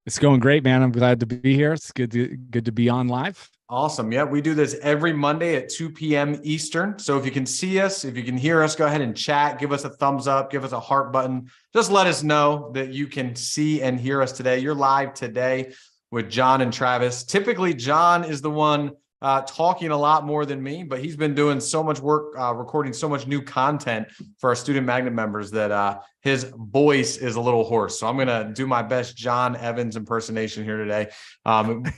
It's going great, man. I'm glad to be here. It's good to be on live. Awesome. Yeah, we do this every Monday at 2 p.m. Eastern. So if you can see us, if you can hear us, go ahead and chat, give us a thumbs up, give us a heart button. Just let us know that you can see and hear us today. You're live today with John and Travis. Typically, John is the one talking a lot more than me, but he's been doing so much work, recording so much new content for our Student Magnet members that his voice is a little hoarse. So I'm going to do my best John Evans impersonation here today.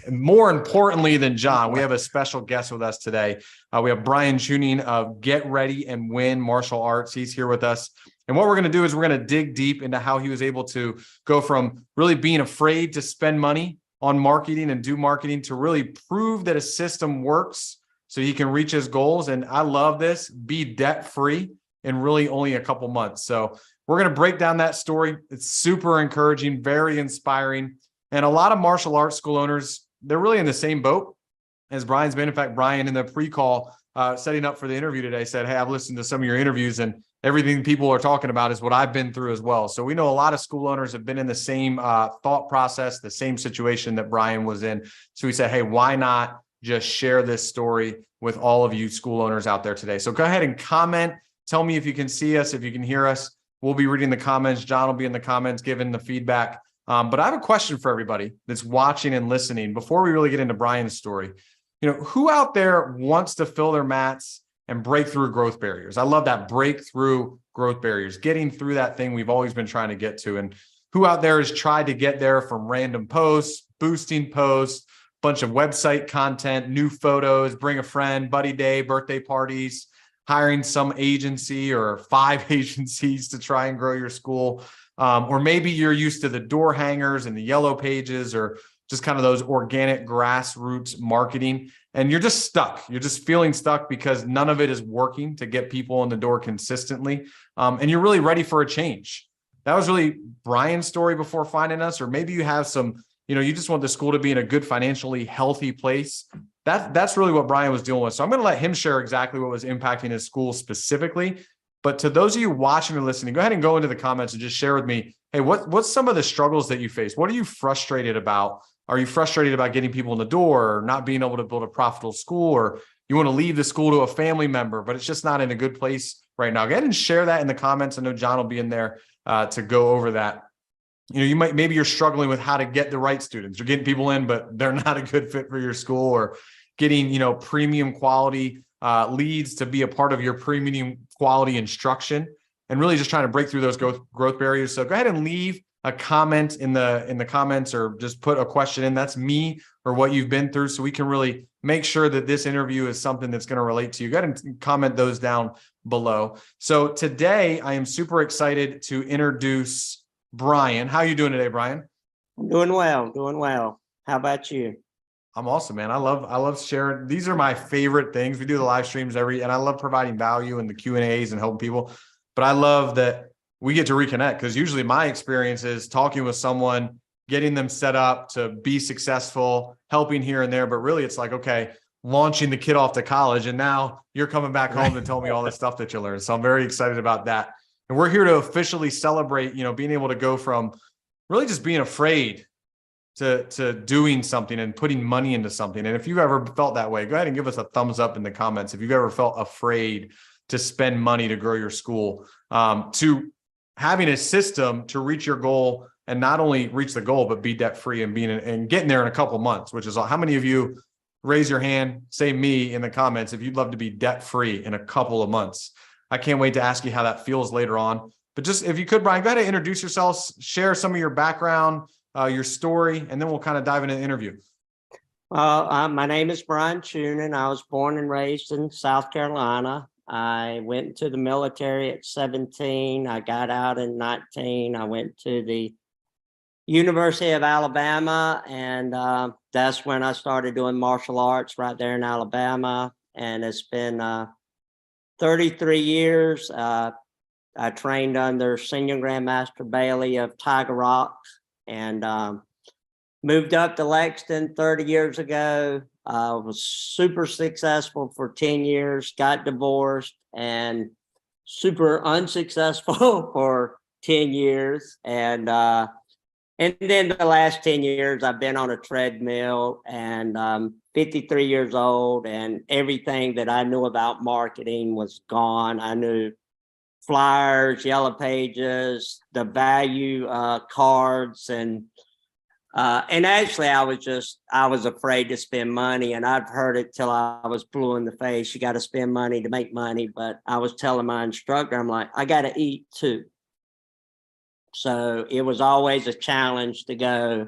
More importantly than John, we have a special guest with us today. We have Brian Chewning of Get Ready and Win Martial Arts. He's here with us. And what we're going to do is we're going to dig deep into how he was able to go from really being afraid to spend money on marketing and do marketing to really prove that a system works so he can reach his goals. And I love this, be debt-free in really only a couple months. So we're going to break down that story. It's super encouraging, very inspiring. And a lot of martial arts school owners, they're really in the same boat as Brian's been. In fact, Brian in the pre-call setting up for the interview today said, hey, I've listened to some of your interviews and everything people are talking about is what I've been through as well. So we know a lot of school owners have been in the same thought process, the same situation that Brian was in. So we said, hey, why not just share this story with all of you school owners out there today? So go ahead and comment. Tell me if you can see us, if you can hear us. We'll be reading the comments. John will be in the comments giving the feedback. But I have a question for everybody that's watching and listening before we really get into Brian's story. You know, who out there wants to fill their mats and break through growth barriers? I love that, breakthrough growth barriers, getting through that thing we've always been trying to get to. And who out there has tried to get there from random posts, boosting posts, bunch of website content, new photos, bring a friend, buddy day, birthday parties, hiring some agency or 5 agencies to try and grow your school. Or maybe you're used to the door hangers and the yellow pages or just kind of those organic grassroots marketing, and you're just stuck. You're just feeling stuck because none of it is working to get people in the door consistently. And you're really ready for a change. That was really Brian's story before finding us, or maybe you have some, you just want the school to be in a good, financially healthy place. That's really what Brian was dealing with. So I'm going to let him share exactly what was impacting his school specifically. But to those of you watching and listening, go ahead and go into the comments and just share with me, hey, what's some of the struggles that you face? What are you frustrated about? Are you frustrated about getting people in the door or not being able to build a profitable school, or you want to leave the school to a family member, but it's just not in a good place right now? Go ahead and share that in the comments. I know John will be in there to go over that. Maybe you're struggling with how to get the right students. You're getting people in, but they're not a good fit for your school, or getting, premium quality leads to be a part of your premium quality instruction, and really just trying to break through those growth barriers. So go ahead and leave a comment in the comments, or just put a question in. That's me or what you've been through, so we can really make sure that this interview is something that's going to relate to you. Go ahead and comment those down below. So today I am super excited to introduce Brian. How are you doing today, Brian? I'm doing well. How about you? I'm awesome, man. I love sharing. These are my favorite things. We do the live streams and I love providing value in the Q&As and helping people. But I love that we get to reconnect, because usually my experience is talking with someone, getting them set up to be successful, helping here and there. But really it's like, okay, launching the kid off to college, and now you're coming back home to tell me all the stuff that you learned. So I'm very excited about that. And we're here to officially celebrate, being able to go from really just being afraid to doing something and putting money into something. And if you've ever felt that way, go ahead and give us a thumbs up in the comments. If you've ever felt afraid to spend money to grow your school, to having a system to reach your goal, and not only reach the goal, but be debt-free and getting there in a couple months, which is all. How many of you, raise your hand, say me in the comments if you'd love to be debt-free in a couple of months? I can't wait to ask you how that feels later on. But just, if you could, Brian, go ahead and introduce yourself, share some of your background, your story, and then we'll kind of dive into the interview. My name is Brian Chewning. I was born and raised in South Carolina. I went into the military at 17. I got out in 19. I went to the University of Alabama, and that's when I started doing martial arts right there in Alabama. And it's been 33 years. I trained under Senior Grandmaster Bailey of Tiger Rock, and moved up to Lexington 30 years ago. Was super successful for 10 years, got divorced, and super unsuccessful for 10 years. And And then the last 10 years, I've been on a treadmill, and 53 years old, and everything that I knew about marketing was gone. I knew flyers, yellow pages, the value cards, and actually I was afraid to spend money, and I've heard it till I was blue in the face. You got to spend money to make money. But I was telling my instructor, I'm like, I got to eat too. So it was always a challenge to go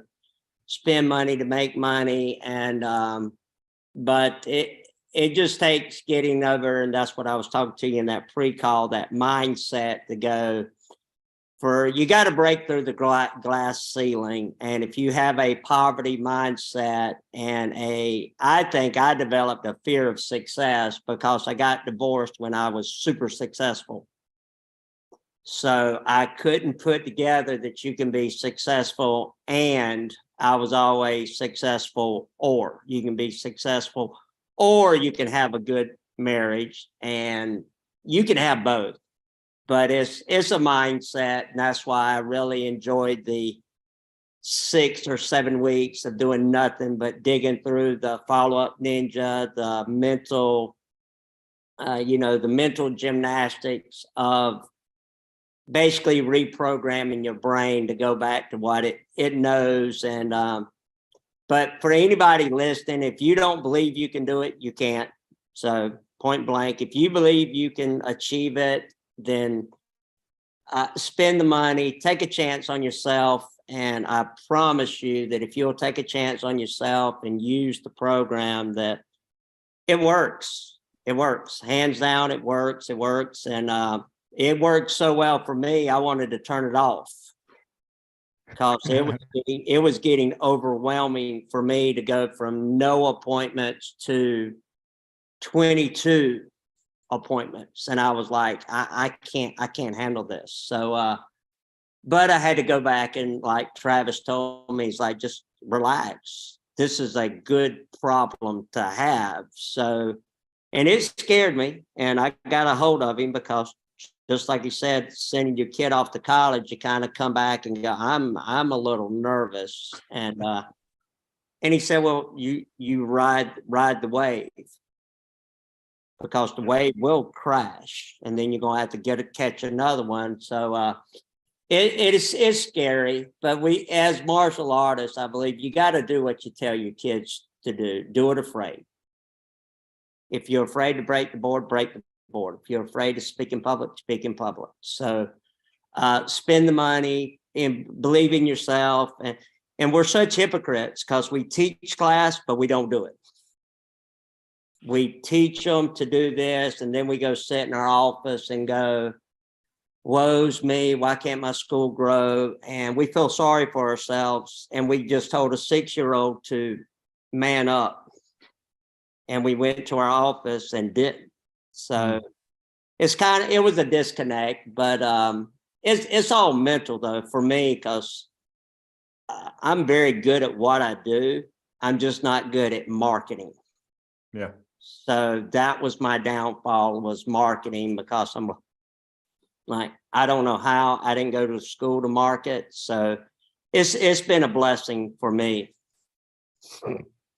spend money to make money. And but it just takes getting over, and that's what I was talking to you in that pre-call, that mindset to go for, you got to break through the glass ceiling. And if you have a poverty mindset and I think I developed a fear of success because I got divorced when I was super successful. So I couldn't put together that you can be successful, and I was always successful, or you can be successful, or you can have a good marriage, and you can have both. But it's a mindset, and that's why I really enjoyed the 6 or 7 weeks of doing nothing but digging through the follow-up ninja, the mental, the mental gymnastics of basically reprogramming your brain to go back to what it knows. And but for anybody listening, if you don't believe you can do it, you can't. So point blank, if you believe you can achieve it, then spend the money, take a chance on yourself. And I promise you that if you'll take a chance on yourself and use the program, that it works. It works. Hands down, it works. It works. And it worked so well for me, I wanted to turn it off because it was getting overwhelming for me to go from no appointments to 22 appointments. And I was like, I can't handle this. So, but I had to go back, and like Travis told me, he's like, just relax. This is a good problem to have. So, and it scared me, and I got a hold of him because just like he said, sending your kid off to college, you kind of come back and go, I'm a little nervous. And he said, well, you ride the wave, because the wave will crash, and then you're gonna have to catch another one. So it's scary, but we, as martial artists, I believe you got to do what you tell your kids to do. Do it afraid. If you're afraid to break the board, break the board. If you're afraid to speak in public, speak in public. So spend the money and believe in yourself. And we're such hypocrites because we teach class, but we don't do it. We teach them to do this, and then we go sit in our office and go, woe's me, why can't my school grow? And we feel sorry for ourselves. And we just told a 6-year-old to man up. And we went to our office and didn't. So it was a disconnect, but it's all mental though for me, because I'm very good at what I do. I'm just not good at marketing. Yeah. So that was my downfall, was marketing, because I'm like, I don't know how. I didn't go to school to market. So it's been a blessing for me.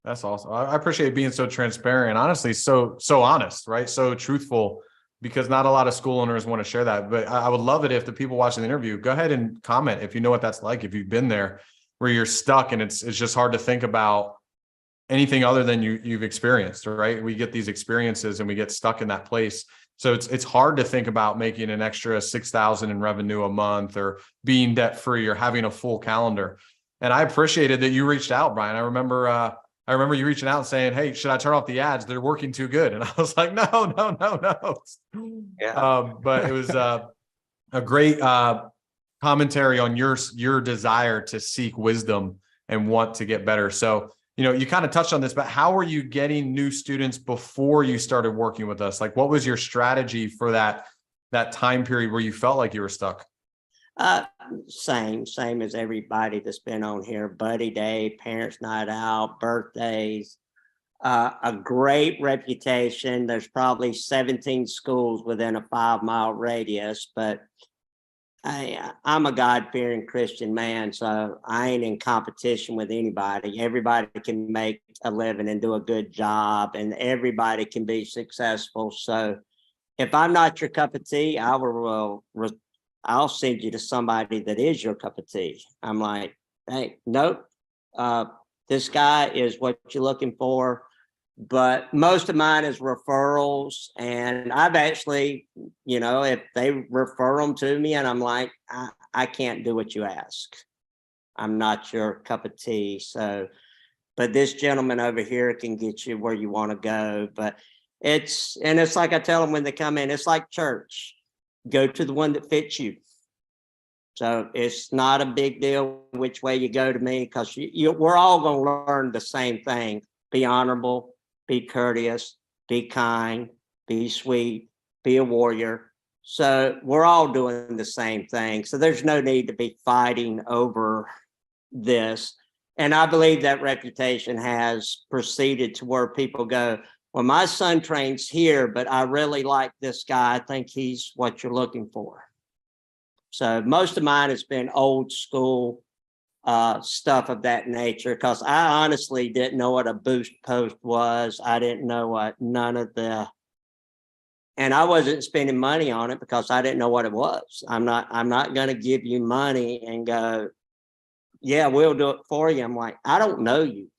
That's awesome. I appreciate being so transparent, honestly, so honest, right? So truthful, because not a lot of school owners want to share that. But I would love it if the people watching the interview, go ahead and comment if you know what that's like, if you've been there where you're stuck and it's just hard to think about anything other than you've experienced, right? We get these experiences and we get stuck in that place. So it's hard to think about making an extra 6,000 in revenue a month, or being debt free, or having a full calendar. And I appreciated that you reached out, Brian. I remember you reaching out and saying, hey, should I turn off the ads? They're working too good. And I was like, no. Yeah. But it was a great commentary on your desire to seek wisdom and want to get better. So, you kind of touched on this, but how were you getting new students before you started working with us? Like, what was your strategy for that time period where you felt like you were stuck? Same as everybody that's been on here. Buddy day, parents' night out, birthdays, a great reputation. There's probably 17 schools within a 5-mile radius, but I'm a God-fearing Christian man, so I ain't in competition with anybody. Everybody can make a living and do a good job, and everybody can be successful. So if I'm not your cup of tea, I'll send you to somebody that is your cup of tea. I'm like, hey, nope, this guy is what you're looking for. But most of mine is referrals, and I've actually, if they refer them to me and I'm like, I can't do what you ask. I'm not your cup of tea. So, but this gentleman over here can get you where you want to go. But it's like I tell them when they come in, it's like church. Go to the one that fits you. So it's not a big deal which way you go to me, because we're all going to learn the same thing. Be honorable, be courteous, be kind, be sweet, be a warrior. So we're all doing the same thing. So there's no need to be fighting over this. And I believe that reputation has proceeded to where people go, well, my son trains here, but I really like this guy. I think he's what you're looking for. So most of mine has been old school stuff of that nature, because I honestly didn't know what a boost post was. I didn't know what and I wasn't spending money on it because I didn't know what it was. I'm not going to give you money and go, yeah, we'll do it for you. I'm like, I don't know you.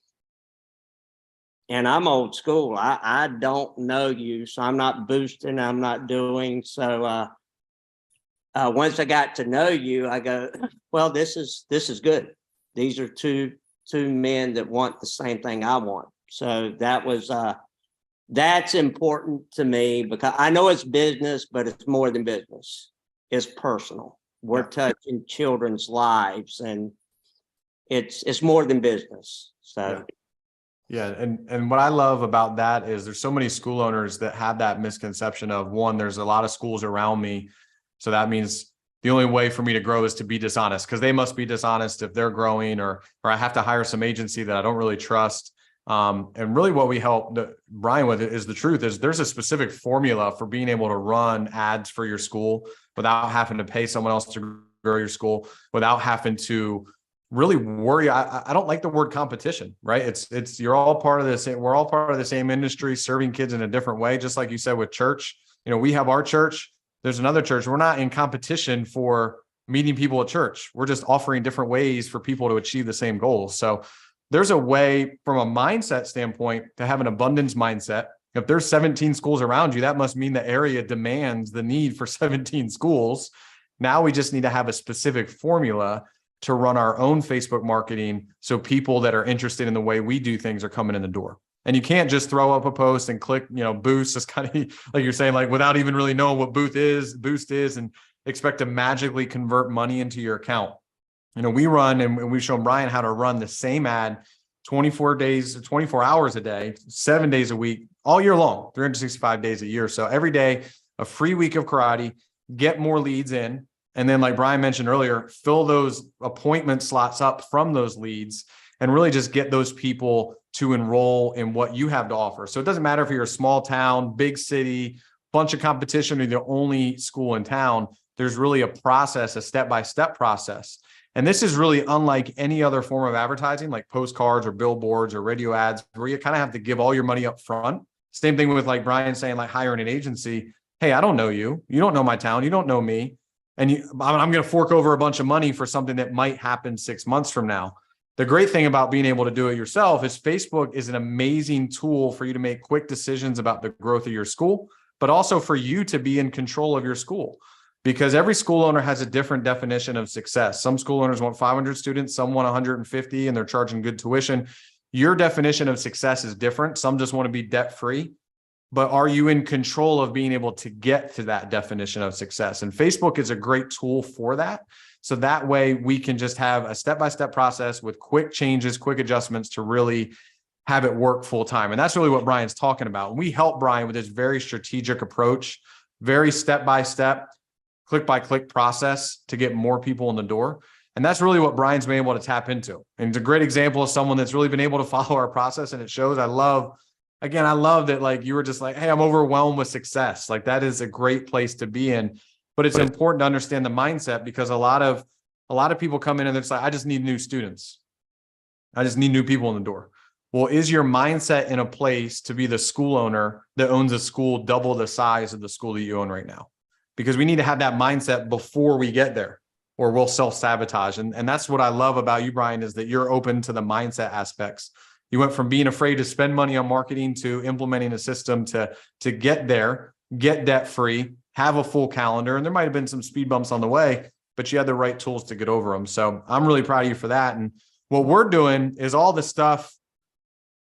And I'm old school. I don't know you. So I'm not boosting. I'm not doing. So once I got to know you, I go, well, this is good. These are two men that want the same thing I want. So that's important to me, because I know it's business, but it's more than business. It's personal. We're touching children's lives, and it's more than business. So yeah. And what I love about that is there's so many school owners that have that misconception of, one, there's a lot of schools around me, so that means the only way for me to grow is to be dishonest, because they must be dishonest if they're growing, or I have to hire some agency that I don't really trust. And really what we help Brian with is the truth is there's a specific formula for being able to run ads for your school without having to pay someone else to grow your school, without having to really worry. I don't like the word competition, right? It's you're all part of this. We're all part of the same industry, serving kids in a different way. Just like you said with church, we have our church. There's another church. We're not in competition for meeting people at church. We're just offering different ways for people to achieve the same goals. So there's a way from a mindset standpoint to have an abundance mindset. If there's 17 schools around you, that must mean the area demands the need for 17 schools. Now we just need to have a specific formula to run our own Facebook marketing, so people that are interested in the way we do things are coming in the door. And you can't just throw up a post and click, boost, just kind of like you're saying, like without even really knowing what boost is, and expect to magically convert money into your account. We run, and we've shown Brian how to run the same ad 24 hours a day, 7 days a week, all year long, 365 days a year. So every day, a free week of karate, get more leads in. And then, like Brian mentioned earlier, fill those appointment slots up from those leads, and really just get those people to enroll in what you have to offer. So it doesn't matter if you're a small town, big city, bunch of competition, or the only school in town. There's really a process, a step-by-step process. And this is really unlike any other form of advertising, like postcards or billboards or radio ads, where you kind of have to give all your money up front. Same thing with, like Brian saying, like hiring an agency. Hey, I don't know you. You don't know my town. You don't know me. And I'm going to fork over a bunch of money for something that might happen 6 months from now. The great thing about being able to do it yourself is Facebook is an amazing tool for you to make quick decisions about the growth of your school, but also for you to be in control of your school. Because every school owner has a different definition of success. Some school owners want 500 students, some want 150, and they're charging good tuition. Your definition of success is different. Some just want to be debt-free. But are you in control of being able to get to that definition of success? And Facebook is a great tool for that. So that way we can just have a step-by-step process with quick changes, quick adjustments to really have it work full time. And that's really what Brian's talking about. We help Brian with this very strategic approach, very step-by-step, click-by-click process to get more people in the door. And that's really what Brian's been able to tap into. And it's a great example of someone that's really been able to follow our process, and it shows. I love that, like, you were just like, hey, I'm overwhelmed with success. Like, that is a great place to be in. but it's important to understand the mindset, because a lot of people come in and they're like, I just need new students. I just need new people in the door. Well, is your mindset in a place to be the school owner that owns a school double the size of the school that you own right now? Because we need to have that mindset before we get there, or we'll self-sabotage. And that's what I love about you, Brian, is that you're open to the mindset aspects. You went from being afraid to spend money on marketing to implementing a system to get there, get debt-free, have a full calendar. And there might have been some speed bumps on the way, but you had the right tools to get over them. So I'm really proud of you for that. And what we're doing is all the stuff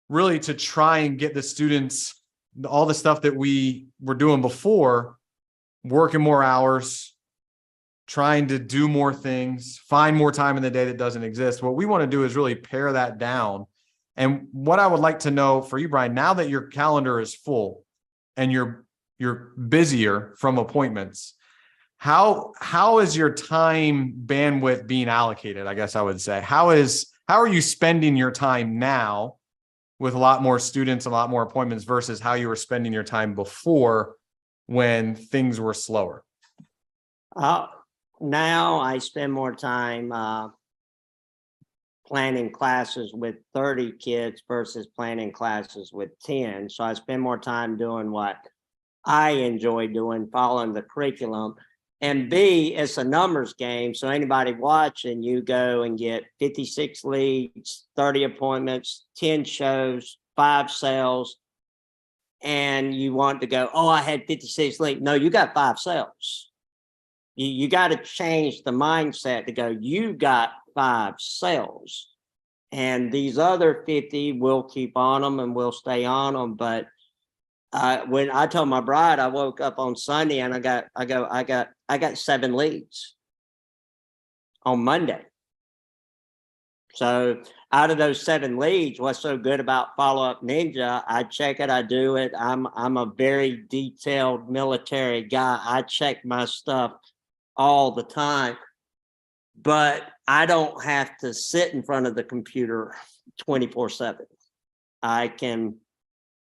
really to try and get the students, all the stuff that we were doing before, working more hours, trying to do more things, find more time in the day that doesn't exist. What we want to do is really pare that down. And what I would like to know for you, Brian, now that your calendar is full and you're busier from appointments, how is your time bandwidth being allocated? I guess I would say, how are you spending your time now with a lot more students, a lot more appointments, versus how you were spending your time before when things were slower? Now I spend more time planning classes with 30 kids versus planning classes with 10. So I spend more time doing what I enjoy doing, following the curriculum. And B, it's a numbers game. So anybody watching, you go and get 56 leads, 30 appointments, 10 shows, 5 sales, and you want to go, oh, I had 56 leads. No, you got 5 sales. You got to change the mindset to go, you got 5 sales. And these other 50, we'll keep on them and we'll stay on them. But when I told my bride, I woke up on Sunday and I got 7 leads on Monday. So out of those 7 leads, what's so good about Follow Up Ninja? I check it, I do it. I'm a very detailed military guy. I check my stuff all the time, but I don't have to sit in front of the computer 24/7. I can,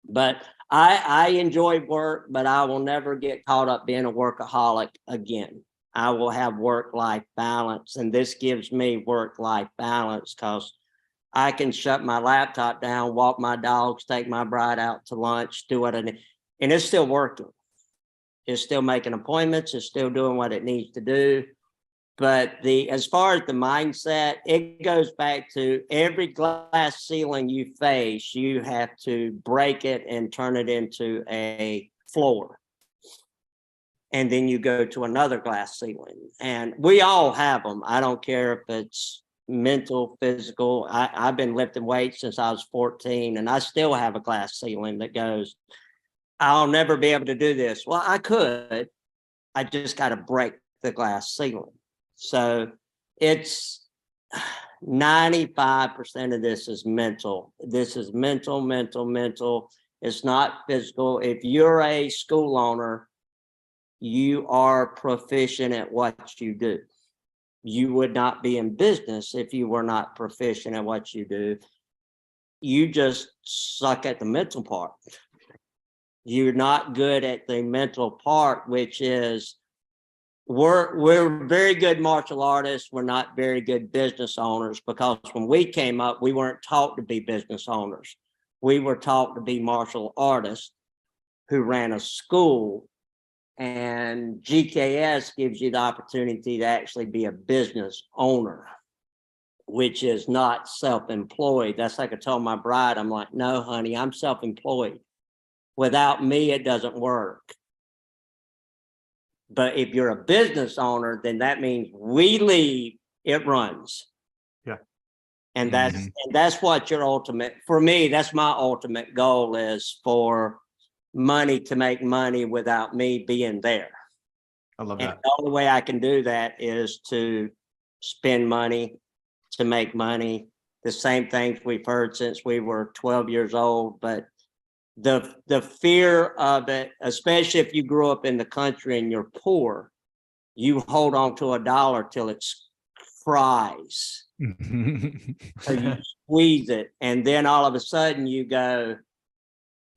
but I enjoy work, but I will never get caught up being a workaholic again. I will have work-life balance, and this gives me work-life balance because I can shut my laptop down, walk my dogs, take my bride out to lunch, do what I need, and it's still working. It's still making appointments. It's still doing what it needs to do. But as far as the mindset, it goes back to every glass ceiling you face, you have to break it and turn it into a floor. And then you go to another glass ceiling. And we all have them. I don't care if it's mental, physical. I've been lifting weights since I was 14, and I still have a glass ceiling that goes, I'll never be able to do this. Well, I could. I just got to break the glass ceiling. So it's 95% of this is mental. This is mental. It's not physical. If you're a school owner, you are proficient at what you do. You would not be in business if you were not proficient at what you do. You just suck at the mental part. You're not good at the mental part, which is we're very good martial artists. We're not very good business owners, because when we came up, we weren't taught to be business owners. We were taught to be martial artists who ran a school, and GKS gives you the opportunity to actually be a business owner, which is not self-employed. That's like I told my bride, I'm like, no, honey, I'm self-employed. Without me, it doesn't work. But if you're a business owner, then that means we leave, it runs. Yeah. And that's what your ultimate, for me, that's my ultimate goal, is for money to make money without me being there. I love And that. the only way I can do that is to spend money to make money. The same things we've heard since we were 12 years old, but the fear of it, especially if you grew up in the country and you're poor, you hold on to $1 till it fries. So you squeeze it, and then all of a sudden you go,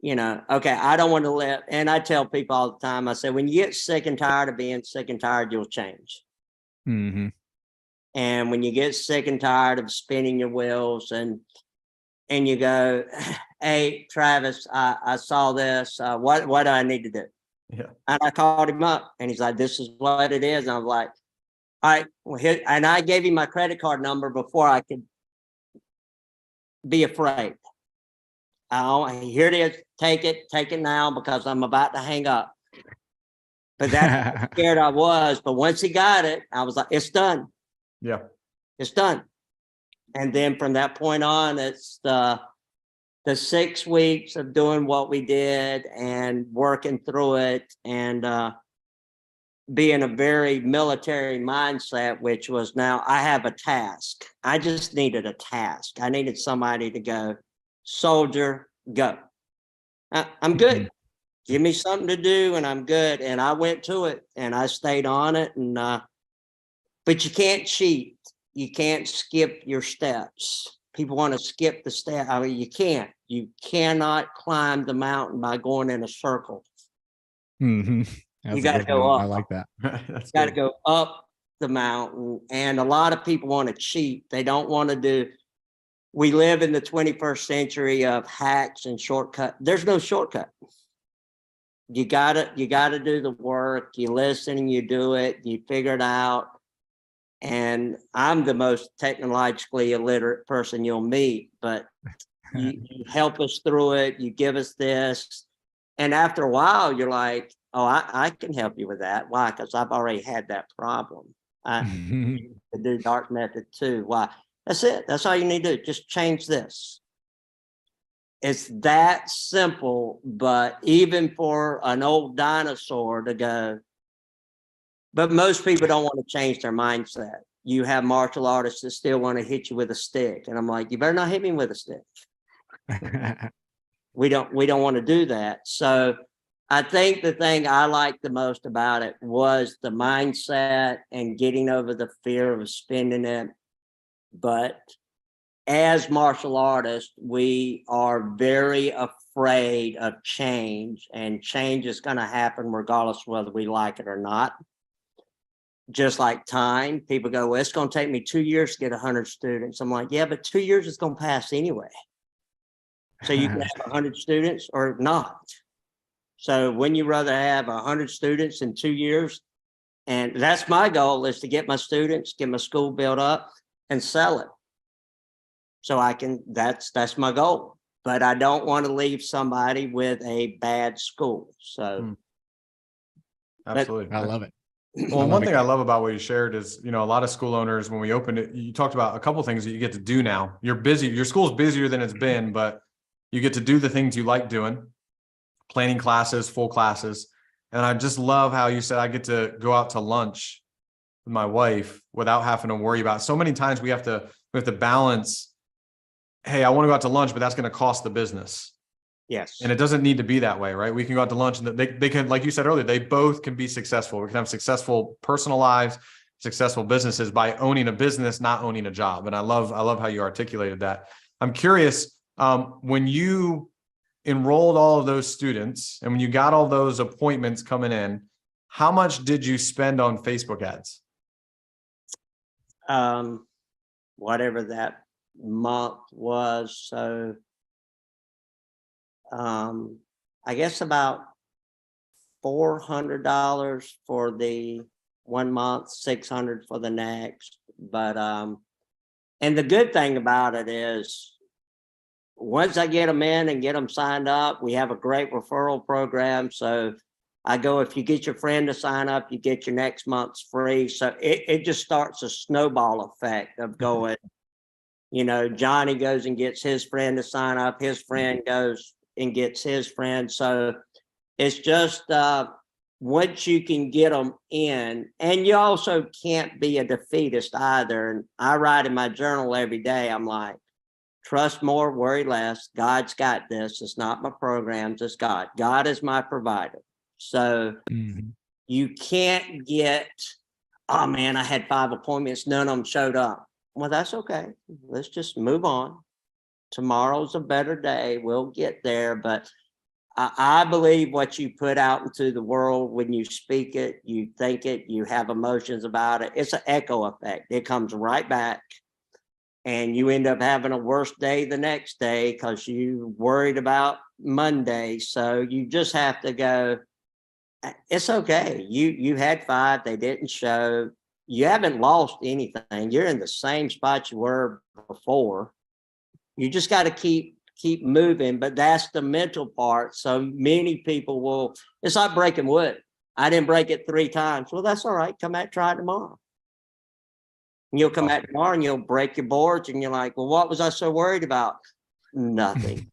okay, I don't want to live. And I tell people all the time, I say, when you get sick and tired of being sick and tired, you'll change. Mm-hmm. And when you get sick and tired of spinning your wheels and you go, hey, Travis, I saw this. What do I need to do? Yeah. And I called him up and he's like, this is what it is. And I'm like, all right, well, and I gave him my credit card number before I could be afraid. Here it is. Take it now because I'm about to hang up. But that's how scared I was. But once he got it, I was like, it's done. Yeah. It's done. And then from that point on, it's the 6 weeks of doing what we did and working through it and being a very military mindset, which was now I have a task. I just needed a task. I needed somebody to go, soldier, go. I'm good. Give me something to do and I'm good. And I went to it and I stayed on it. And but you can't cheat. You can't skip your steps. People want to skip the step. I mean, you can't. You cannot climb the mountain by going in a circle. Mm-hmm. You got to go up. I like that. You got to go up the mountain. And a lot of people want to cheat. They don't want to do. We live in the 21st century of hacks and shortcuts. There's no shortcut. You gotta do the work. You listen and you do it. You figure it out. And I'm the most technologically illiterate person you'll meet, but you help us through it. You give us this. And after a while, you're like, oh, I can help you with that. Why? Because I've already had that problem. I do dark method too. Why? That's it. That's all you need to do. Just change this. It's that simple, but even for an old dinosaur to go, but most people don't want to change their mindset. You have martial artists that still want to hit you with a stick. And I'm like, you better not hit me with a stick. We don't want to do that. So I think the thing I liked the most about it was the mindset and getting over the fear of spending it. But as martial artists, we are very afraid of change, and change is going to happen regardless of whether we like it or not. Just like time, people go, well, it's going to take me 2 years to get 100 students. I'm like, yeah, but 2 years is going to pass anyway. So you can have 100 students or not. So when you rather have 100 students in 2 years, and that's my goal, is to get my students, get my school built up and sell it. So I can, that's my goal, but I don't want to leave somebody with a bad school. So. Absolutely. I love it. Well, one thing I love about what you shared is, a lot of school owners, when we opened it, you talked about a couple of things that you get to do now. You're busy. Your school's busier than it's been, but you get to do the things you like doing, planning classes, full classes. And I just love how you said, I get to go out to lunch with my wife without having to worry about. So many times we have to balance, hey, I want to go out to lunch, but that's going to cost the business. Yes. And it doesn't need to be that way, right? We can go out to lunch and they can, like you said earlier, they both can be successful. We can have successful personal lives, successful businesses by owning a business, not owning a job. And I love how you articulated that. I'm curious, when you enrolled all of those students and when you got all those appointments coming in, how much did you spend on Facebook ads? Whatever that month was. So I guess about $400 for the 1 month, $600 for the next. But and the good thing about it is, once I get them in and get them signed up, we have a great referral program. So I go, if you get your friend to sign up, you get your next month's free. So it just starts a snowball effect of going, Johnny goes and gets his friend to sign up, his friend goes and gets his friend. So it's just once you can get them in, and you also can't be a defeatist either. And I write in my journal every day, I'm like, trust more, worry less. God's got this. It's not my programs, it's God. God is my provider. So you can't get, oh man, I had 5 appointments, none of them showed up. Well, that's okay. Let's just move on. Tomorrow's a better day. We'll get there. But I believe what you put out into the world, when you speak it, you think it, you have emotions about it. It's an echo effect. It comes right back. And you end up having a worse day the next day because you worried about Monday. So you just have to go, it's okay. You had 5, they didn't show. You haven't lost anything. You're in the same spot you were before. You just got to keep moving, but that's the mental part. So many people it's like breaking wood. I didn't break it 3 times. Well, that's all right. Come back, try it tomorrow. And you'll come back tomorrow and you'll break your boards and you're like, well, what was I so worried about? Nothing.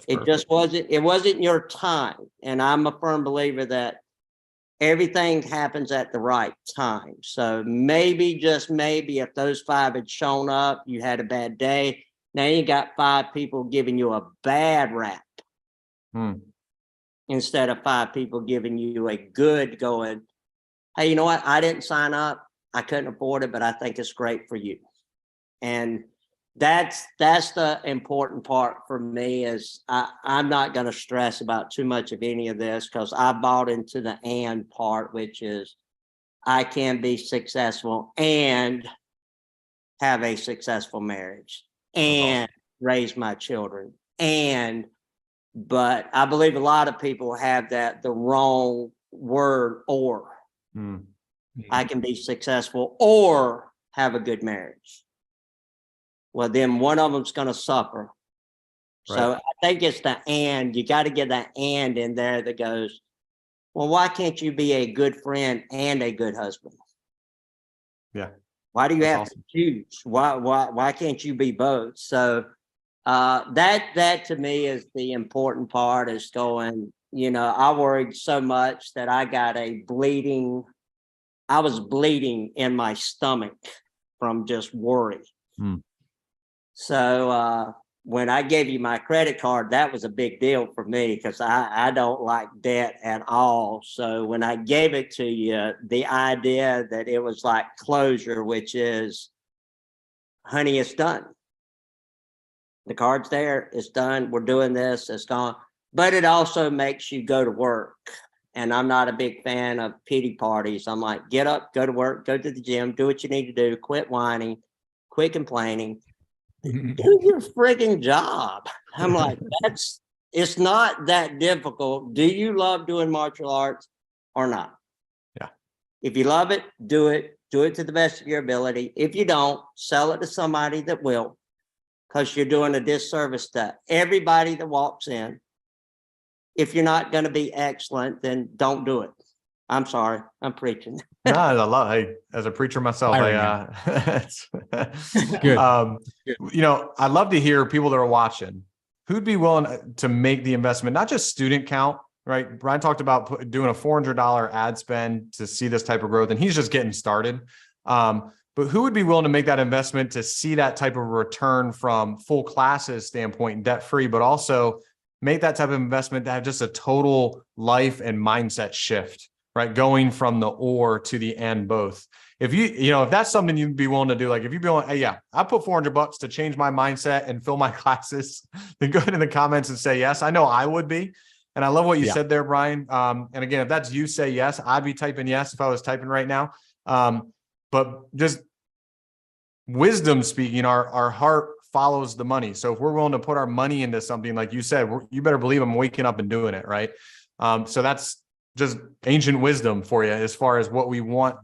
It wasn't your time. And I'm a firm believer that everything happens at the right time. So maybe, just maybe, if those 5 had shown up, you had a bad day. Now you got 5 people giving you a bad rap. Instead of 5 people giving you a good going, hey, you know what? I didn't sign up. I couldn't afford it, but I think it's great for you. And that's the important part for me. Is I'm not going to stress about too much of any of this, because I bought into the and part, which is I can be successful and have a successful marriage and raise my children. But I believe a lot of people have the wrong word, or. I can be successful or have a good marriage. Well, then one of them's going to suffer. Right. So I think it's the and. You got to get that and in there that goes, well, why can't you be a good friend and a good husband? Yeah. Why do you have to choose? Why can't you be both? So that to me is the important part, is going, I worried so much that I was bleeding in my stomach from just worry. So when I gave you my credit card, that was a big deal for me, because I don't like debt at all. So when I gave it to you, the idea that it was like closure, which is, honey, it's done. The card's there, it's done. We're doing this, it's gone. But it also makes you go to work. And I'm not a big fan of pity parties. I'm like, get up, go to work, go to the gym, do what you need to do, quit whining, quit complaining, do your frigging job. I'm like, it's not that difficult. Do you love doing martial arts or not? Yeah. If you love it, do it to the best of your ability. If you don't, sell it to somebody that will, because you're doing a disservice to everybody that walks in. If you're not going to be excellent, then don't do it. I'm sorry, I'm preaching. No, I love. Hey, as a preacher myself, good. I'd love to hear people that are watching who'd be willing to make the investment, not just student count, right? Brian talked about doing a $400 ad spend to see this type of growth, and he's just getting started. But who would be willing to make that investment to see that type of return from full classes standpoint, debt free, but also make that type of investment to have just a total life and mindset shift, right? Going from the or to the and both. If if that's something you'd be willing to do, like if you'd be willing, hey, yeah, I put $400 to change my mindset and fill my classes, then go ahead in the comments and say yes. I know I would be. And I love what you said there, Brian. And again, if that's you, say yes. I'd be typing yes if I was typing right now. But just wisdom speaking, our heart follows the money. So if we're willing to put our money into something, like you said, you better believe I'm waking up and doing it, right? So that's just ancient wisdom for you as far as what we want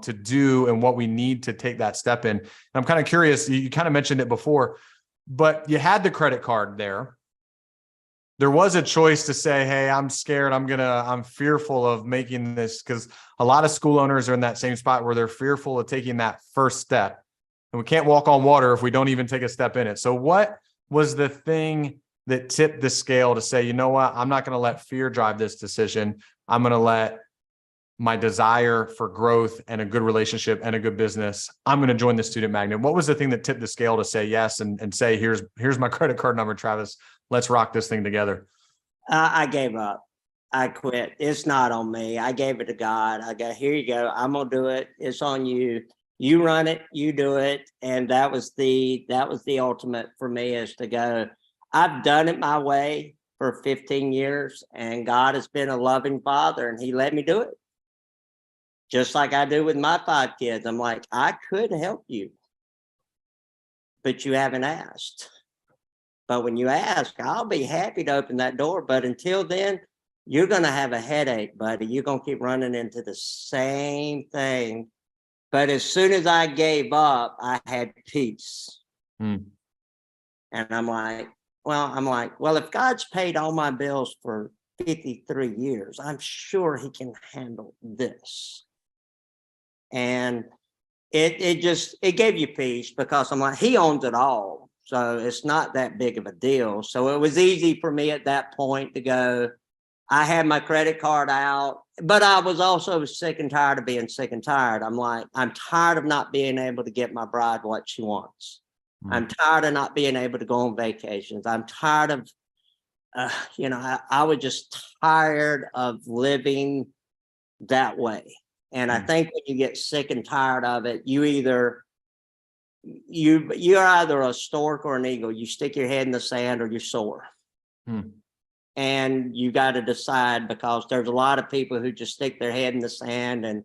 to do and what we need to take that step in. And I'm kind of curious, you kind of mentioned it before, but you had the credit card there. There was a choice to say, hey, I'm scared. I'm fearful of making this, because a lot of school owners are in that same spot where they're fearful of taking that first step. And we can't walk on water if we don't even take a step in it. So what was the thing that tipped the scale to say, you know what, I'm not going to let fear drive this decision. I'm going to let my desire for growth and a good relationship and a good business, I'm going to join the Student Magnet. What was the thing that tipped the scale to say yes and say, here's my credit card number, Travis, let's rock this thing together? I gave up. I quit. It's not on me. I gave it to God. I go, here you go. I'm going to do it. It's on you. You run it, you do it. And that was the ultimate for me, is to go, I've done it my way. for 15 years, and God has been a loving father, and he let me do it. Just like I do with my 5 kids. I'm like, I could help you, but you haven't asked. But when you ask, I'll be happy to open that door. But until then, you're going to have a headache, buddy. You're going to keep running into the same thing. But as soon as I gave up, I had peace. And I'm like, well, if God's paid all my bills for 53 years, I'm sure he can handle this. And it gave you peace, because I'm like, he owns it all. So it's not that big of a deal. So it was easy for me at that point to go, I had my credit card out, but I was also sick and tired of being sick and tired. I'm like, I'm tired of not being able to get my bride what she wants. I'm tired of not being able to go on vacations. I'm tired of, I was just tired of living that way. And I think when you get sick and tired of it, you're either a stork or an eagle. You stick your head in the sand or you soar. And you got to decide, because there's a lot of people who just stick their head in the sand and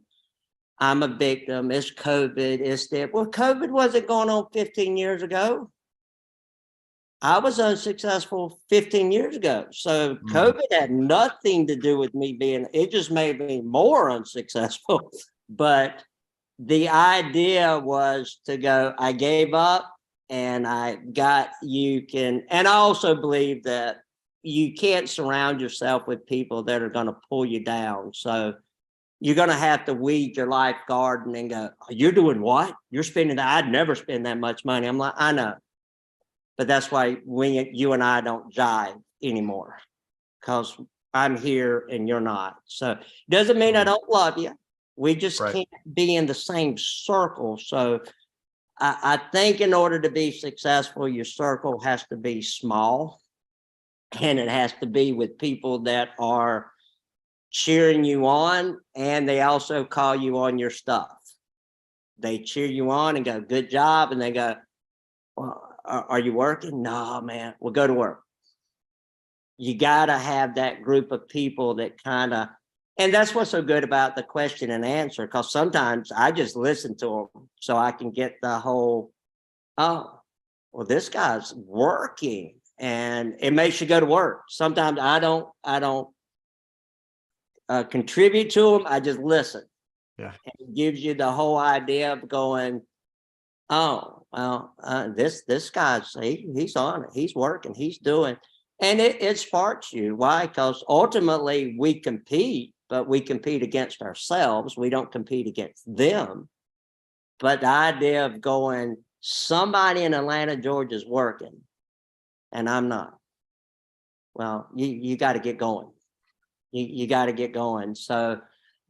I'm a victim. It's COVID. It's that. Well, COVID wasn't going on 15 years ago. I was unsuccessful 15 years ago. So COVID had nothing to do with me it just made me more unsuccessful. But the idea was to go, I gave up, and and I also believe that you can't surround yourself with people that are going to pull you down. So you're going to have to weed your life garden and go, you're doing what? You're spending that. I'd never spend that much money. I'm like, I know. But that's why you and I don't jive anymore, because I'm here and you're not. So it doesn't mean I don't love you. We just can't be in the same circle. So I think in order to be successful, your circle has to be small, and it has to be with people that are cheering you on, and they also call you on your stuff. They cheer you on and go, good job. And they go, well, are you working? No, man, we'll go to work. You got to have that group of people that and that's what's so good about the question and answer, because sometimes I just listen to them so I can get the whole, oh, well, this guy's working, and it makes you go to work. Sometimes I don't contribute to them. I just listen. Yeah. And it gives you the whole idea of going, oh, well, this guy's, he's on it. He's working. He's doing. And it sparks you. Why? Because ultimately we compete, but we compete against ourselves. We don't compete against them. But the idea of going, somebody in Atlanta, Georgia is working, and I'm not. Well, you got to get going. You got to get going. So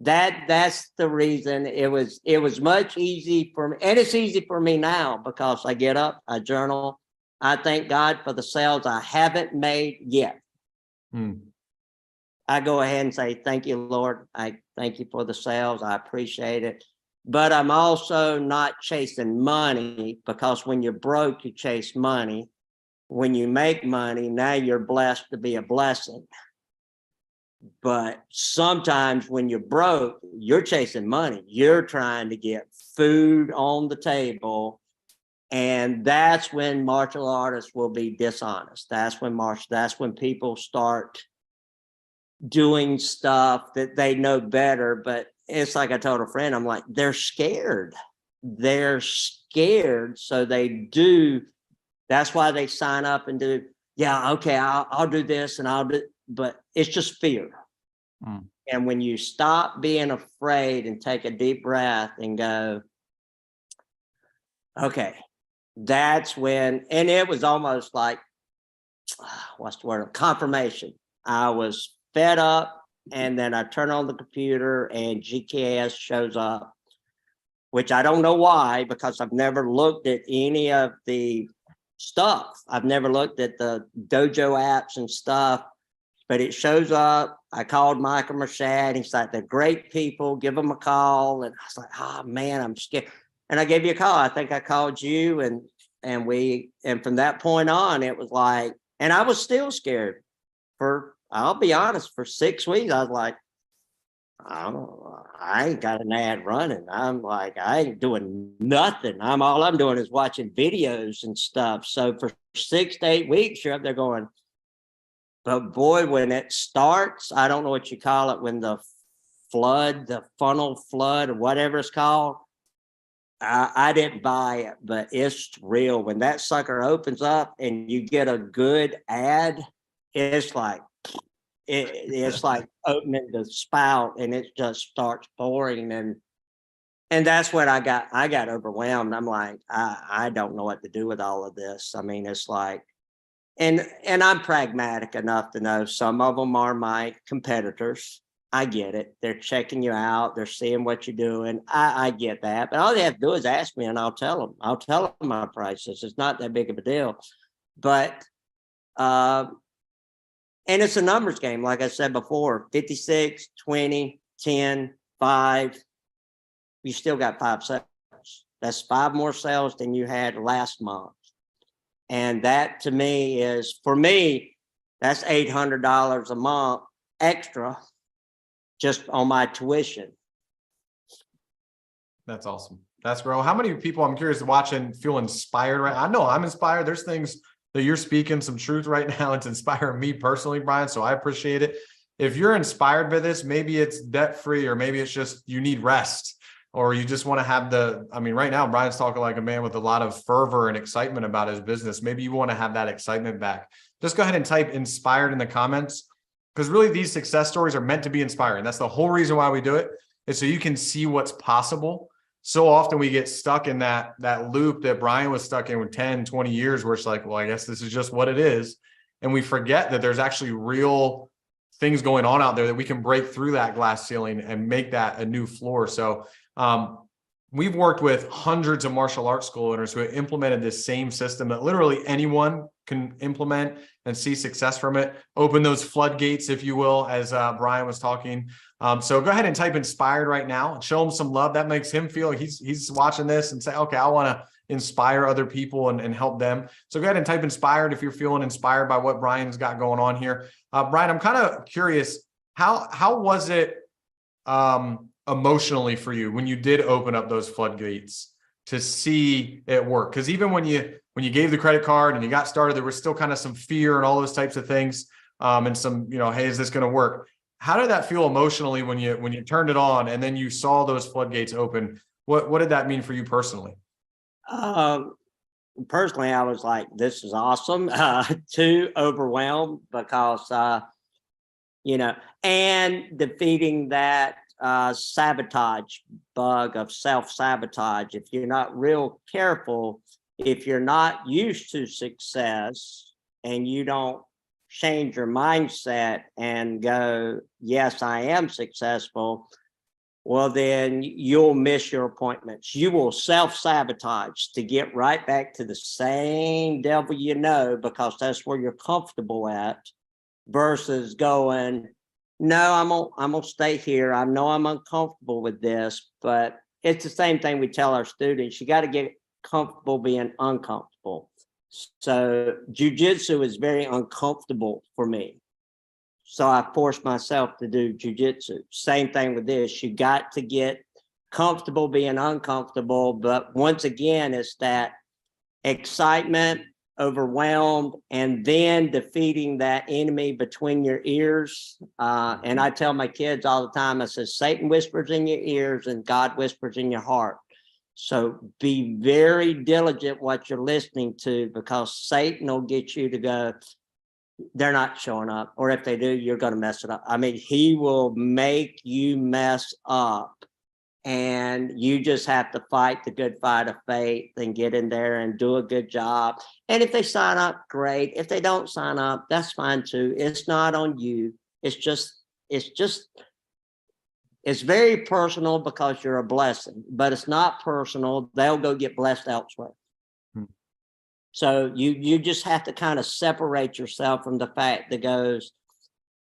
that's the reason it was much easy for me, and it's easy for me now, because I get up, I journal. I thank God for the sales I haven't made yet. I go ahead and say, thank you, Lord. I thank you for the sales. I appreciate it. But I'm also not chasing money, because when you're broke, you chase money. When you make money, now you're blessed to be a blessing. But sometimes when you're broke, you're chasing money. You're trying to get food on the table. And that's when martial artists will be dishonest. That's when people start doing stuff that they know better. But it's like I told a friend, I'm like, they're scared. They're scared. So they do. That's why they sign up and do, yeah, okay, I'll do this and I'll do, but it's just fear. And when you stop being afraid and take a deep breath and go, okay, that's when, and it was almost like, what's the word? Confirmation. I was fed up, and then I turn on the computer and GKS shows up, which I don't know why, because I've never looked at any of the stuff. I've never looked at the dojo apps and stuff, but it shows up. I called Michael Mershad. He's like, they're great people, give them a call. And I was like, oh man, I'm scared. And I gave you a call. I think I called you, and from that point on, it was like, and I was still scared I'll be honest, for 6 weeks, I was like, I ain't got an ad running. I'm like, I ain't doing nothing. All I'm doing is watching videos and stuff. So for 6 to 8 weeks, you're up there going, but boy, when it starts, I don't know what you call it, when the funnel flood, or whatever it's called. I didn't buy it, but it's real. When that sucker opens up and you get a good ad, it's like opening the spout, and it just starts pouring. And that's when I got overwhelmed. I'm like, I don't know what to do with all of this. I mean, it's like, and I'm pragmatic enough to know some of them are my competitors. I get it. They're checking you out. They're seeing what you're doing. I get that. But all they have to do is ask me, and I'll tell them. I'll tell them my prices. It's not that big of a deal. But and it's a numbers game, like I said before, 56, 20, 10, 5. You still got 5 sales. That's 5 more sales than you had last month. And that to me is, for me, that's $800 a month extra just on my tuition. That's awesome. That's great. How many people, I'm curious, watching feel inspired right now? I know I'm inspired. There's things that you're speaking some truth right now. It's inspiring me personally, Brian. So I appreciate it. If you're inspired by this, maybe it's debt-free, or maybe it's just you need rest, or you just want to have right now, Brian's talking like a man with a lot of fervor and excitement about his business. Maybe you want to have that excitement back. Just go ahead and type inspired in the comments, because really these success stories are meant to be inspiring. That's the whole reason why we do it, is so you can see what's possible. So often we get stuck in that loop that Brian was stuck in with 10, 20 years, where it's like, well, I guess this is just what it is. And we forget that there's actually real things going on out there that we can break through that glass ceiling and make that a new floor. So we've worked with hundreds of martial arts school owners who have implemented this same system that literally anyone can implement and see success from it. Open those floodgates, if you will, as Brian was talking. So go ahead and type inspired right now and show him some love. That makes him feel like he's watching this and say, okay, I want to inspire other people and help them. So go ahead and type inspired if you're feeling inspired by what Brian's got going on here. Brian, I'm kind of curious, how was it emotionally for you when you did open up those floodgates to see it work? Because even when you gave the credit card and you got started, there was still kind of some fear and all those types of things, and some, hey, is this going to work? How did that feel emotionally when you turned it on and then you saw those floodgates open? What did that mean for you personally? Personally, I was like, this is awesome. Too overwhelmed because, and defeating that sabotage bug of self-sabotage. If you're not real careful, if you're not used to success and you don't change your mindset and go, yes, I am successful, well, then you'll miss your appointments. You will self-sabotage to get right back to the same devil because that's where you're comfortable at, versus going, no, I'm gonna stay here. I know I'm uncomfortable with this, but it's the same thing we tell our students. You got to get comfortable being uncomfortable. So jiu-jitsu is very uncomfortable for me. So I forced myself to do jiu-jitsu. Same thing with this. You got to get comfortable being uncomfortable. But once again, it's that excitement, overwhelmed, and then defeating that enemy between your ears. And I tell my kids all the time, I say, Satan whispers in your ears and God whispers in your heart. So be very diligent what you're listening to, because Satan will get you to go, they're not showing up. Or if they do, you're going to mess it up. I mean, he will make you mess up. And you just have to fight the good fight of faith and get in there and do a good job. And if they sign up, great. If they don't sign up, that's fine too. It's not on you. It's very personal because you're a blessing, but it's not personal. They'll go get blessed elsewhere. So you just have to kind of separate yourself from the fact that goes,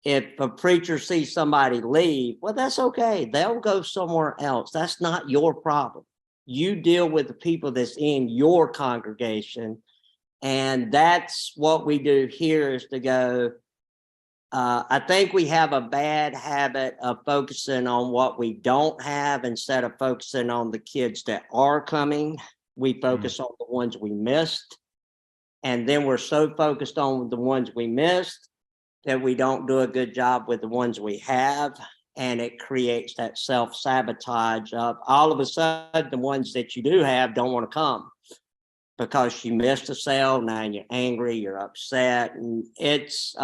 if a preacher sees somebody leave, well, that's okay. They'll go somewhere else. That's not your problem. You deal with the people that's in your congregation. And that's what we do here, is to go, I think we have a bad habit of focusing on what we don't have instead of focusing on the kids that are coming. We focus on the ones we missed. And then we're so focused on the ones we missed that we don't do a good job with the ones we have. And it creates that self-sabotage of all of a sudden the ones that you do have don't want to come because you missed a sale. Now you're angry, you're upset. And it's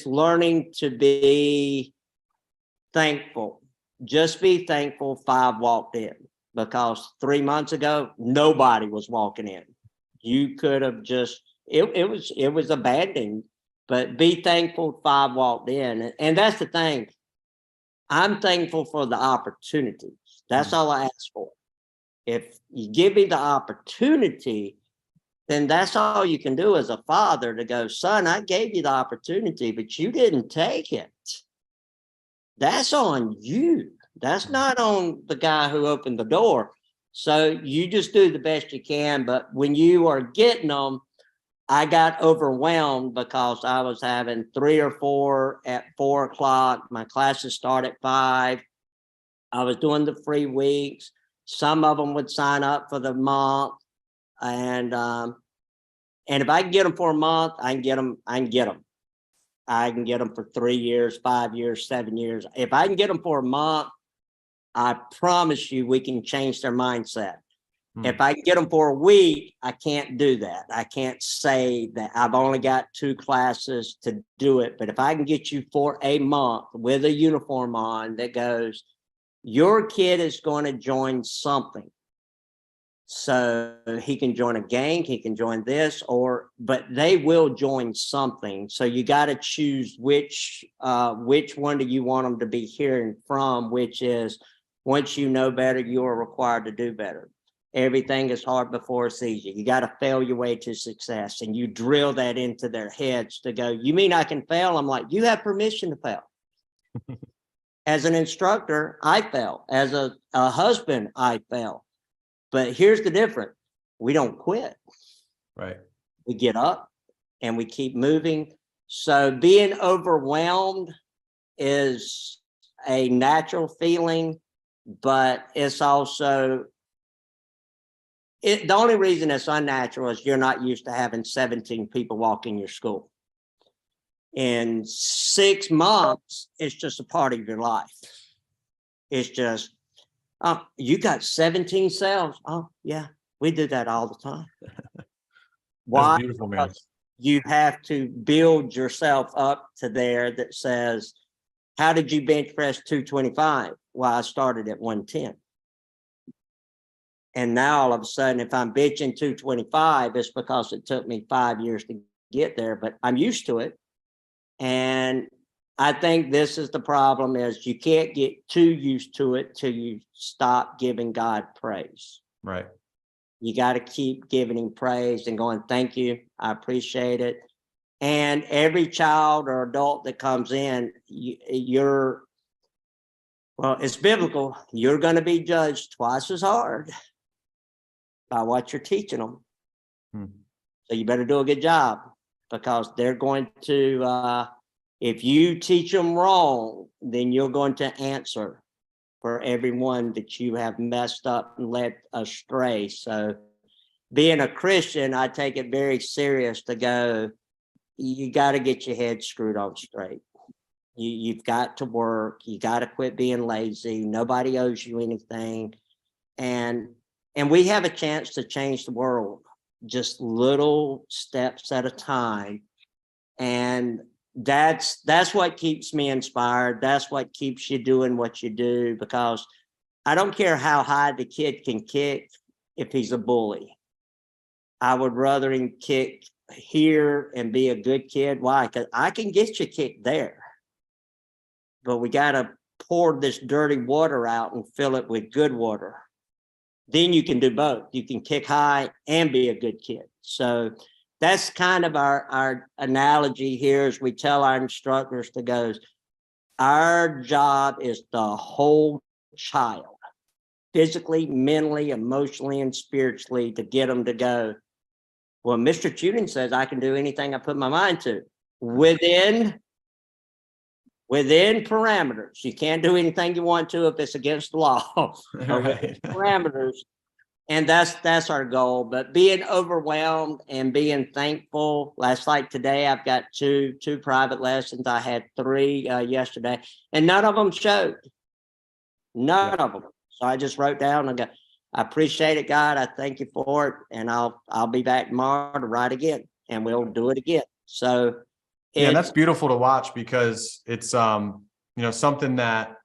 learning to be thankful. Just be thankful 5 walked in, because 3 months ago, nobody was walking in. You could have just, it was abandoned, but be thankful 5 walked in. And that's the thing. I'm thankful for the opportunities. That's all I ask for. If you give me the opportunity, then that's all you can do as a father, to go, son, I gave you the opportunity, but you didn't take it. That's on you. That's not on the guy who opened the door. So you just do the best you can. But when you are getting them, I got overwhelmed because I was having 3 or 4 at 4 o'clock. My classes start at 5. I was doing the free weeks. Some of them would sign up for the month. And if I can get them for a month, I can get them. I can get them for 3 years, 5 years, 7 years. If I can get them for a month, I promise you we can change their mindset. If I can get them for a week, I can't do that. I can't say that I've only got 2 classes to do it. But if I can get you for a month with a uniform on that goes, your kid is going to join something. So he can join a gang, he can join this, but they will join something. So you got to choose which one do you want them to be hearing from, which is, once you know better, you are required to do better. Everything is hard before it's easy. You got to fail your way to success. And you drill that into their heads to go, you mean I can fail? I'm like, you have permission to fail. As an instructor, I fail. As a husband, I fail. But here's the difference. We don't quit. Right. We get up and we keep moving. So being overwhelmed is a natural feeling, but it's also, the only reason it's unnatural is you're not used to having 17 people walk in your school. In 6 months, it's just a part of your life. It's just, oh, you got 17 cells. Oh, yeah, we do that all the time. Why? That's beautiful, man. Because you have to build yourself up to there that says, how did you bench press 225? Well, I started at 110. And now all of a sudden, if I'm benching 225, it's because it took me 5 years to get there, but I'm used to it. And I think this is the problem, is you can't get too used to it till you stop giving God praise. Right. You got to keep giving him praise and going, thank you, I appreciate it. And every child or adult that comes in, well, it's biblical. You're going to be judged twice as hard by what you're teaching them. So you better do a good job, because they're going to, if you teach them wrong, then you're going to answer for everyone that you have messed up and led astray. So being a Christian, I take it very serious to go, you got to get your head screwed on straight. You've got to work. You got to quit being lazy. Nobody owes you anything. And we have a chance to change the world, just little steps at a time. And that's what keeps me inspired. That's what keeps you doing what you do, because I don't care how high the kid can kick if he's a bully. I would rather him kick here and be a good kid. Why? Because I can get you kicked there, but we got to pour this dirty water out and fill it with good water. Then you can do both. You can kick high and be a good kid. So that's kind of our analogy here, as we tell our instructors to go, our job is the whole child, physically, mentally, emotionally, and spiritually, to get them to go, well, Mr. Chewning says I can do anything I put my mind to within within parameters. You can't do anything you want to if it's against the law. But within parameters. And that's our goal. But being overwhelmed and being thankful. Last like today, I've got two private lessons. I had 3 yesterday, and none of them showed. None of them. So I just wrote down and I appreciate it, God. I thank you for it, and I'll be back tomorrow to write again, and we'll do it again. So yeah, that's beautiful to watch, because it's something that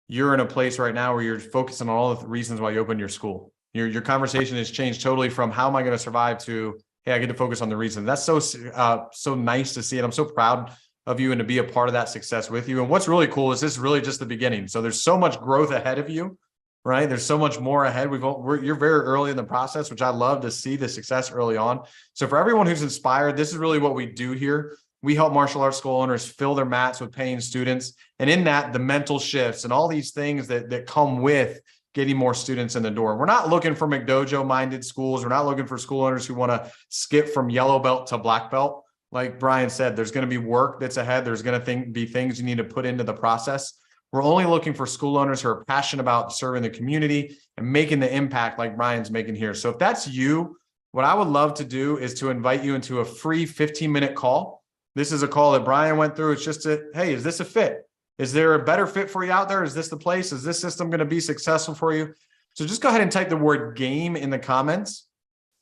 you're in a place right now where you're focusing on all the reasons why you opened your school. Your conversation has changed totally from how am I going to survive to, hey, I get to focus on the reason. That's so nice to see it. I'm so proud of you and to be a part of that success with you. And what's really cool is this is really just the beginning. So there's so much growth ahead of you, right? There's so much more ahead. You're very early in the process, which I love to see the success early on. So for everyone who's inspired, this is really what we do here. We help martial arts school owners fill their mats with paying students. And in that, the mental shifts and all these things that come with getting more students in the door. We're not looking for McDojo minded schools. We're not looking for school owners who want to skip from yellow belt to black belt. Like Brian said, there's going to be work that's ahead. There's going to be things you need to put into the process. We're only looking for school owners who are passionate about serving the community and making the impact like Brian's making here. So if that's you, what I would love to do is to invite you into a free 15-minute call. This is a call that Brian went through. It's just hey, is this a fit? Is there a better fit for you out there? Is this the place? Is this system going to be successful for you? So just go ahead and type the word game in the comments.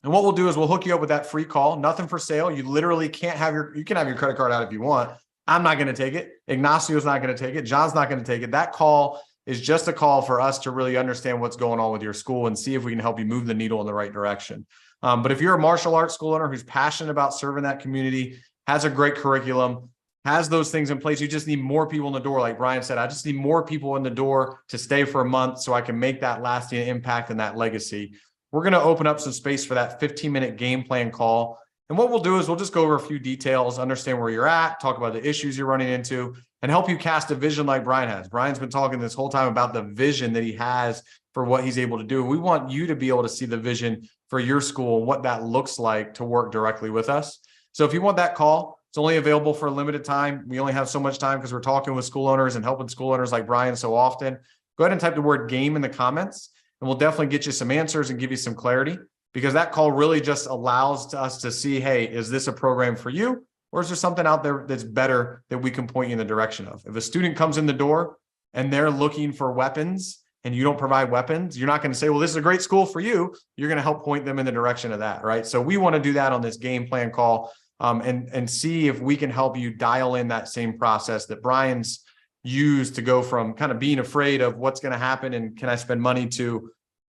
And what we'll do is we'll hook you up with that free call. Nothing for sale. You literally can't have you can have your credit card out if you want. I'm not going to take it. Ignacio's not going to take it. John's not going to take it. That call is just a call for us to really understand what's going on with your school and see if we can help you move the needle in the right direction. But if you're a martial arts school owner who's passionate about serving that community, has a great curriculum, has those things in place, you just need more people in the door. Like Brian said, I just need more people in the door to stay for a month so I can make that lasting impact and that legacy. We're going to open up some space for that 15-minute game plan call. And what we'll do is we'll just go over a few details, understand where you're at, talk about the issues you're running into, and help you cast a vision like Brian has. Brian's been talking this whole time about the vision that he has for what he's able to do. We want you to be able to see the vision for your school and what that looks like to work directly with us. So if you want that call, it's only available for a limited time. We only have so much time because we're talking with school owners and helping school owners like Brian so often. Go ahead and type the word game in the comments, and we'll definitely get you some answers and give you some clarity, because that call really just allows us to see, hey, is this a program for you? Or is there something out there that's better that we can point you in the direction of? If a student comes in the door and they're looking for weapons and you don't provide weapons, you're not going to say, well, this is a great school for you. You're going to help point them in the direction of that, right? So we want to do that on this game plan call. And see if we can help you dial in that same process that Brian's used to go from kind of being afraid of what's going to happen and can I spend money to,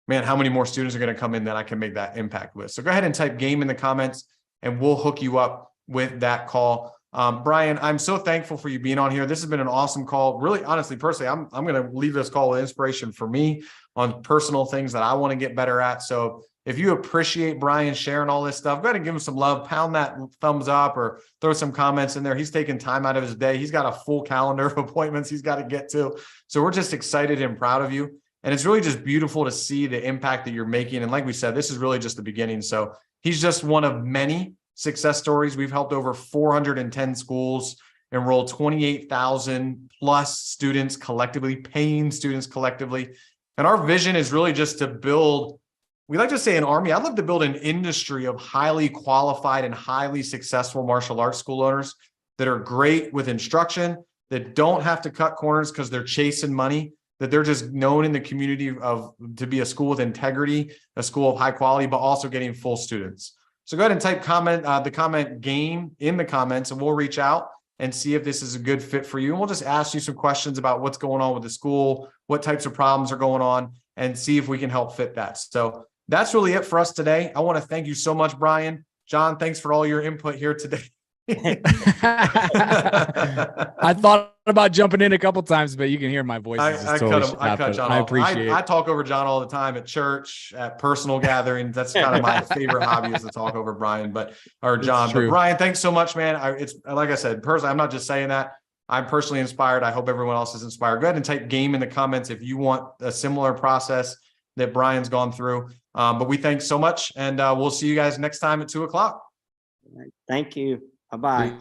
man, how many more students are going to come in that I can make that impact with. So go ahead and type game in the comments and we'll hook you up with that call. Brian, I'm so thankful for you being on here. This has been an awesome call. Really, honestly, personally, I'm going to leave this call with inspiration for me on personal things that I want to get better at. So if you appreciate Brian sharing all this stuff, go ahead and give him some love, pound that thumbs up or throw some comments in there. He's taking time out of his day. He's got a full calendar of appointments he's got to get to. So we're just excited and proud of you. And it's really just beautiful to see the impact that you're making. And like we said, this is really just the beginning. So he's just one of many success stories. We've helped over 410 schools enroll 28,000 plus students collectively, paying students collectively. And our vision is really just to build, we like to say an army. I'd love to build an industry of highly qualified and highly successful martial arts school owners that are great with instruction, that don't have to cut corners because they're chasing money, that they're just known in the community to be a school with integrity, a school of high quality, but also getting full students. So go ahead and type the comment game in the comments, and we'll reach out and see if this is a good fit for you. And we'll just ask you some questions about what's going on with the school, what types of problems are going on, and see if we can help fit that. So that's really it for us today. I want to thank you so much, Brian. John, thanks for all your input here today. I thought about jumping in a couple times, but you can hear my voice. I cut John off. I talk over John all the time at church, at personal gatherings. That's kind of my favorite hobby, is to talk over Brian, or John. But Brian, thanks so much, man. It's like I said, personally, I'm not just saying that. I'm personally inspired. I hope everyone else is inspired. Go ahead and type game in the comments if you want a similar process that Brian's gone through. But we thank so much, and we'll see you guys next time at 2:00. Thank you. Bye-bye.